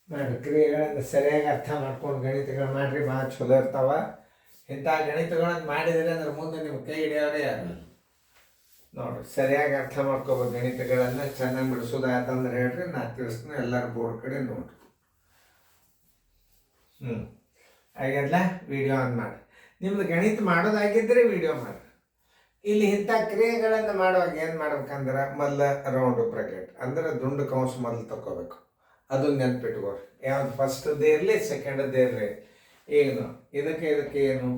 ಮಾಡಿ ಕ್ರಿಯೆಗಳನ್ನು ಸರಿಯಾಗಿ ಅರ್ಥ ಮಾಡ್ಕೊಂಡು ಗಣಿತಗಳು ಮಾಡಿರಿ, ಭಾಳ ಚಲೋ ಇರ್ತಾವ. ಇಂಥ ಗಣಿತಗಳನ್ನು ಮಾಡಿದರೆ ಅಂದ್ರೆ ಮುಂದೆ ನಿಮ್ಮ ಕೈ ಹಿಡಿಯೋರೇ ಯಾರು ನೋಡಿರಿ. ಸರಿಯಾಗಿ ಅರ್ಥ ಮಾಡ್ಕೋಬೇಕು ಗಣಿತಗಳನ್ನು. ಚೆನ್ನಾಗಿ ಬಿಡಿಸೋದಾಯ್ತಂದ್ರೆ ಹೇಳ್ರಿ, ನಾ ತಿಳಿಸ್ತೀನಿ. ಎಲ್ಲರೂ ಬೋರ್ಡ್ ಕಡೆ ನೋಡಿರಿ. ಹಾಗೆಲ್ಲ ವಿಡಿಯೋ ಆನ್ ಮಾಡಿ. ನಿಮ್ದು ಗಣಿತ ಮಾಡೋದಾಗಿದ್ದರೆ ವಿಡಿಯೋ ಮಾಡಿ. ಇಲ್ಲಿ ಇಂಥ ಕ್ರಿಯೆಗಳನ್ನು ಮಾಡುವಾಗ ಏನು ಮಾಡ್ಬೇಕಂದ್ರೆ ಮೊದಲು ರೌಂಡ್ ಬ್ರಾಕೆಟ್ ಅಂದ್ರೆ ದುಂಡು ಕಂಸ ಮೊದಲು ತಗೋಬೇಕು. ಅದನ್ನು ನೆನ್ಪಿಟ್ಕೊಳ್ರಿ. ಯಾವ್ದು ಫಸ್ಟ್ದೇ ಇರಲಿ ಸೆಕೆಂಡದ್ದೇ ಇರಲಿ. ಏನು ಇದಕ್ಕೆ ಏನು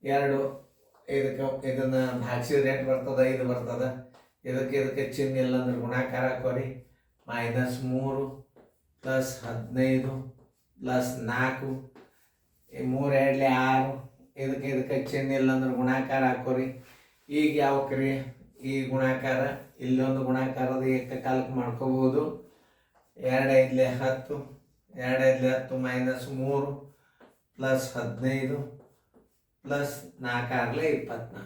ಎರಡು, ಇದನ್ನು ಭಾಗಿಸಿದ್ರೆ ಎಷ್ಟು ಬರ್ತದೆ? 5 ಬರ್ತದೆ. ಇದಕ್ಕೆ ಚಿಹ್ನೆ ಇಲ್ಲ ಅಂದ್ರೆ ಗುಣಾಕಾರ ಹಾಕೋರಿ. -3 + 15 + 4 3 2 6. ಇದಕ್ಕೆ ಚಿಹ್ನೆ ಇಲ್ಲ ಅಂದ್ರೆ ಗುಣಾಕಾರ ಹಾಕೋರಿ. ಈಗ ಯಾವ ಕ್ರಿಯೆ? ಈ ಗುಣಾಕಾರ, ಇಲ್ಲೊಂದು ಗುಣಾಕಾರದ ಏಕಕಾಲಕ್ಕೆ ಮಾಡ್ಕೋಬೋದು. 2 5 10, 2 5 10 -3 + 15 + 4 6 24.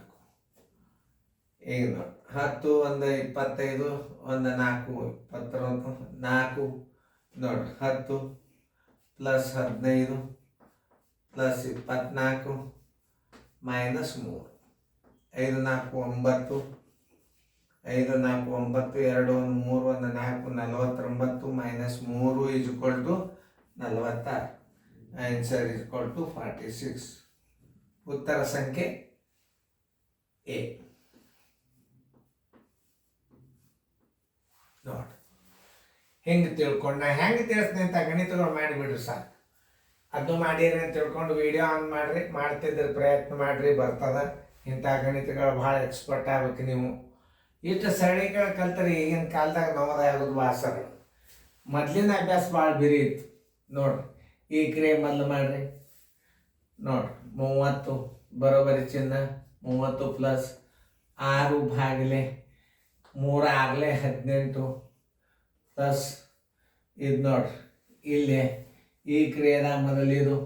ಈಗ ನೋಡಿ 10 1 25 1 4 29 4 ನೋಡಿ 10 + 15 + 24 -3. 5 4 9, 5 4 9, 2 1 3 1 4 49 -3 = 46. ಆನ್ಸರ್ = 46. ಉತ್ತರ ಸಂಖ್ಯೆ ಎ. ನೋಡಿ ಹೆಂಗೆ ತಿಳ್ಕೊಂಡು ನಾ ಹೆಂಗೆ ತಿಳಿಸ್ತೀನಿ ಅಂತ ಗಣಿತಗಳು ಮಾಡಿಬಿಡ್ರಿ ಸಾಕು. ಅದು ಮಾಡಿರಿ ಅಂತ ತಿಳ್ಕೊಂಡು ವಿಡಿಯೋ ಆನ್ ಮಾಡಿರಿ, ಮಾಡ್ತಿದ್ರೆ ಪ್ರಯತ್ನ ಮಾಡಿರಿ, ಬರ್ತದೆ. ಇಂಥ ಗಣಿತಗಳು ಭಾಳ ಎಕ್ಸ್ಪರ್ಟ್ ಆಗ್ಬೇಕು ನೀವು. ಇಷ್ಟು ಸರಣಿಗಳು ಕಲ್ತ್ರೆ ಈಗಿನ ಕಾಲದಾಗ ನವೋದಯ ಆಗೋದು ಭಾಳ ಸರಳ. ಮೊದಲಿನ ಅಭ್ಯಾಸ ಭಾಳ ಬಿರಿ ಇತ್ತು. ನೋಡ್ರಿ ಈ ಕ್ರಿಯೆ ಮೊದಲು ಮಾಡಿರಿ. ನೋಡ್ರಿ 30 ಬರೋಬರಿ ಚಿಹ್ನ 30 + 6 ಭಾಗಿಲೆ 3 6 18 ಪ್ಲಸ್ ಇದು ನೋಡ್ರಿ. ಇಲ್ಲಿ ಈ ಕ್ರಿಯೆದಾಗ ಮೊದಲಿದು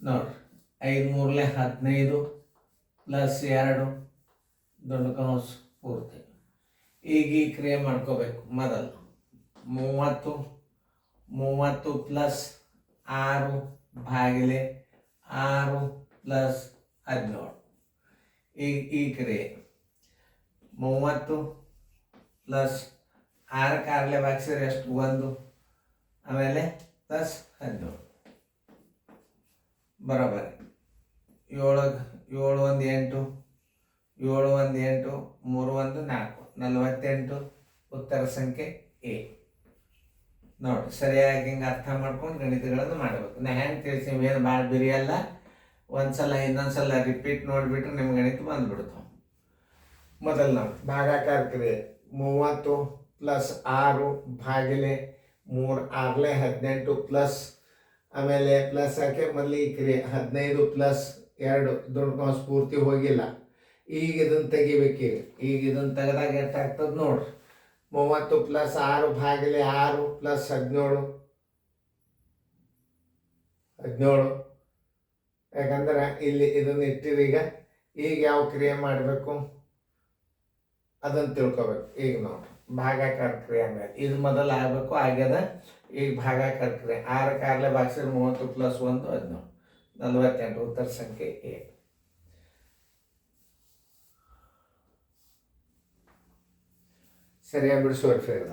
ನೋಡ್ರಿ 5 3 15 + 2 ದೊಡ್ಡ ಕಂಸ ಪೂರ್ತಿ. ಈಗ ಈ ಕ್ರಿಯೆ ಮಾಡ್ಕೋಬೇಕು. ಮೊದಲು 30 + 6 ಭಾಗಿಲೆ 6 + 17. ಈಗ ಈ ಕ್ರಿಯೆ 30 + 6 6 ಭಾಗಿಸಿದ್ರೆ ಎಷ್ಟು? 1. ಆಮೇಲೆ +17 ಬರೋಬರಿ 7 7 1 8 7 1 8 3 1 4 48. ಉತ್ತರ ಸಂಖ್ಯೆ ಎ. ನೋಡಿ ಸರಿಯಾಗಿ ಹಿಂಗೆ ಅರ್ಥ ಮಾಡ್ಕೊಂಡು ಗಣಿತಗಳನ್ನು ಮಾಡಬೇಕು. ನಾ ಹೆಂಗೆ ತಿಳಿಸ್ತೀವಿ ಏನು ಭಾಳ ಬಿರಿಯಲ್ಲ. ಒಂದ್ಸಲ ಇನ್ನೊಂದ್ಸಲ ರಿಪೀಟ್ ನೋಡಿಬಿಟ್ರೆ ನಿಮ್ಗೆ ಗಣಿತ ಬಂದ್ಬಿಡ್ತಾವೆ. ಮೊದಲು ನಾವು ಭಾಗಾಕಾರ ಕ್ರಿಯೆ 30 + 6 ಭಾಗಿಲೆ 3 6 18 ಪ್ಲಸ್ ಆಮೇಲೆ ಪ್ಲಸ್ ಹಾಕಿ ಮೊದಲು ಈ ಕ್ರಿಯೆ 15 + 2 ದೊಡ್ಡ ಕಂಸ ಪೂರ್ತಿ ಹೋಗಿಲ್ಲ. ಈಗ ಇದನ್ನು ತೆಗಿಬೇಕೀಗ. ಈಗ ಇದನ್ನು ತೆಗೆದಾಗ ಎಷ್ಟಾಗ್ತದೆ ನೋಡ್ರಿ. 30 + 6 ಭಾಗಿಲೆ 6 + 17 17. ಯಾಕಂದ್ರೆ ಇಲ್ಲಿ ಇದನ್ನು ಇಟ್ಟಿರೀಗ. ಈಗ ಯಾವ ಕ್ರಿಯೆ ಮಾಡಬೇಕು ಅದನ್ನು ತಿಳ್ಕೊಬೇಕು. ಈಗ ನೋಡ್ರಿ ಭಾಗಾಕಾರ ಕ್ರಿಯೆ ಮೇಲೆ ಇದು ಮೊದಲು ಆಗಬೇಕು, ಆಗ್ಯದ. ಈಗ ಭಾಗಾಕಾರ ಕ್ರಿಯೆ 6 6 ಭಾಗಿಸಿದ್ರೆ 30 + 1 17 48. ಉತ್ತರ ಸಂಖ್ಯೆ ಎ. ಸರಿಯಾಗಿ ಬಿಡಿಸುವ ಫೇರ್ದ.